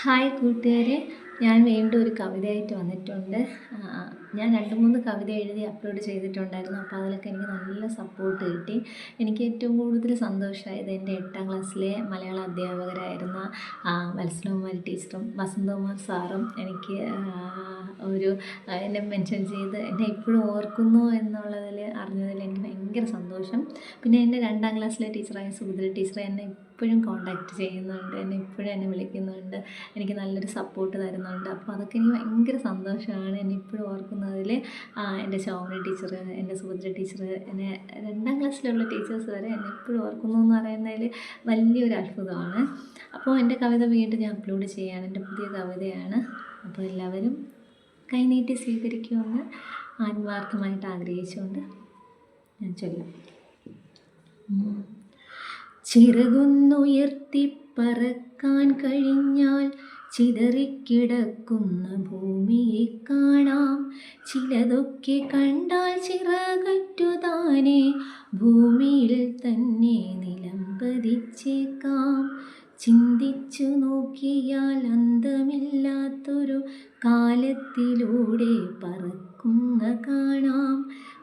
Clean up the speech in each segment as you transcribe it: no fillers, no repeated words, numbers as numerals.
Hi കൂട്ടുകാരെ, ഞാൻ വീണ്ടും ഒരു കവിതയായിട്ട് വന്നിട്ടുണ്ട്. ഞാൻ 2-3 കവിത എഴുതി അപ്ലോഡ് ചെയ്തിട്ടുണ്ടായിരുന്നു. അപ്പോൾ അതിലൊക്കെ എനിക്ക് നല്ല സപ്പോർട്ട് കിട്ടി. എനിക്ക് ഏറ്റവും കൂടുതൽ സന്തോഷമായത് എൻ്റെ 8ാം ക്ലാസ്സിലെ മലയാള അധ്യാപകരായിരുന്ന വത്സലകുമാരി ടീച്ചറും വസന്തകുമാർ സാറും എനിക്ക് എന്നെ മെൻഷൻ ചെയ്ത് എന്നെ ഇപ്പോഴും ഓർക്കുന്നു എന്നുള്ളതിൽ അറിഞ്ഞതിൽ എനിക്ക് ഭയങ്കര സന്തോഷം. പിന്നെ എൻ്റെ 2ാം ക്ലാസ്സിലെ ടീച്ചറായ സുഭദ്ര ടീച്ചർ എന്നെ ഇപ്പോഴും കോൺടാക്റ്റ് ചെയ്യുന്നുണ്ട്, എന്നെ വിളിക്കുന്നുണ്ട്, എനിക്ക് നല്ലൊരു സപ്പോർട്ട് തരുന്നുണ്ട്. അപ്പോൾ അതൊക്കെ എനിക്ക് ഭയങ്കര സന്തോഷമാണ്. എന്നെ ഇപ്പോഴും ഓർക്കുന്നതിൽ എൻ്റെ ശോഭന ടീച്ചർ, എൻ്റെ സുഭദ്ര ടീച്ചർ, എന്നെ 2ാം ക്ലാസ്സിലുള്ള ടീച്ചേഴ്സ് വരെ എന്നെ ഇപ്പോഴും ഓർക്കുന്നു എന്ന് പറയുന്നതിൽ വലിയൊരു അത്ഭുതമാണ്. അപ്പോൾ എൻ്റെ കവിത വീണ്ടും ഞാൻ അപ്ലോഡ് ചെയ്യുകയാണ്. എൻ്റെ പുതിയ കവിതയാണ്. അപ്പോൾ എല്ലാവരും കൈനീട്ടി സ്വീകരിക്കുമെന്ന് ആത്മാർത്ഥമായിട്ട് ആഗ്രഹിച്ചുകൊണ്ട് ഞാൻ ചൊല്ലാം. ചിറകുന്നുയർത്തി പറക്കാൻ കഴിഞ്ഞാൽ ചിതറിക്കിടക്കുന്ന ഭൂമിയെ കാണാം. ചിലതൊക്കെ കണ്ടാൽ ചിറകറ്റുതാനെ ഭൂമിയിൽ തന്നെ നിലം പതിച്ചേക്കാം. ചിന്തിച്ചു നോക്കിയാൽ അന്തമില്ലാത്തൊരു കാലത്തിലൂടെ പറക്കുന്ന കാണാം.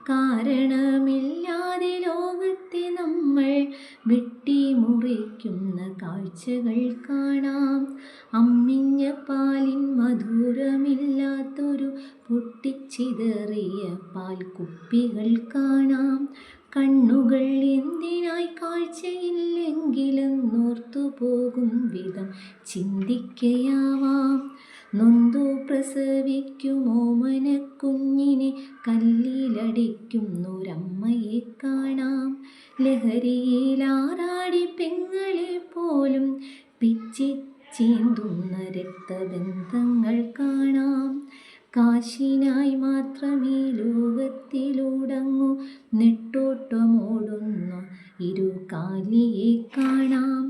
കാരണമില്ലാതെ ലോകത്തെ നമ്മൾ വെട്ടിമുറിക്കുന്ന കാഴ്ചകൾ കാണാം. അമ്മിഞ്ഞ പാലിൻ മധുരമില്ലാത്തൊരു പൊട്ടിച്ചിതറിയ പാൽക്കുപ്പികൾ കാണാം. കണ്ണുകൾ എന്തിനായി കാഴ്ചയില്ലെങ്കിലും നോർത്തുപോകും വിധം ചിന്തിക്കയാവാം. നൊന്തു പ്രസവിക്കുമോ മനക്കുഞ്ഞിനെ കല്ലിലടിക്കുന്നൊരമ്മയെ കാണാം. ലഹരിയിലാറാടി പെങ്ങളെ പോലും പിച്ചിച്ചീന്തുന്ന രക്തബന്ധങ്ങൾ കാണാം. കാശിനായി മാത്രമേ ലോകത്തിലൂടങ്ങു നെട്ടോട്ടമോടുന്ന ഇരുകാലിയെ കാണാം.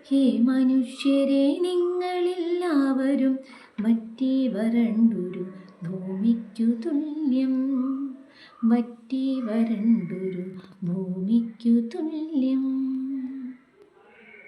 ഹേ മനുഷ്യരെ, നിങ്ങളെല്ലാവരും വറ്റി വരണ്ടൊരു ഭൂമിക്കു തുല്യം, വറ്റി വരണ്ടൊരു ഭൂമിക്കു തുല്യം.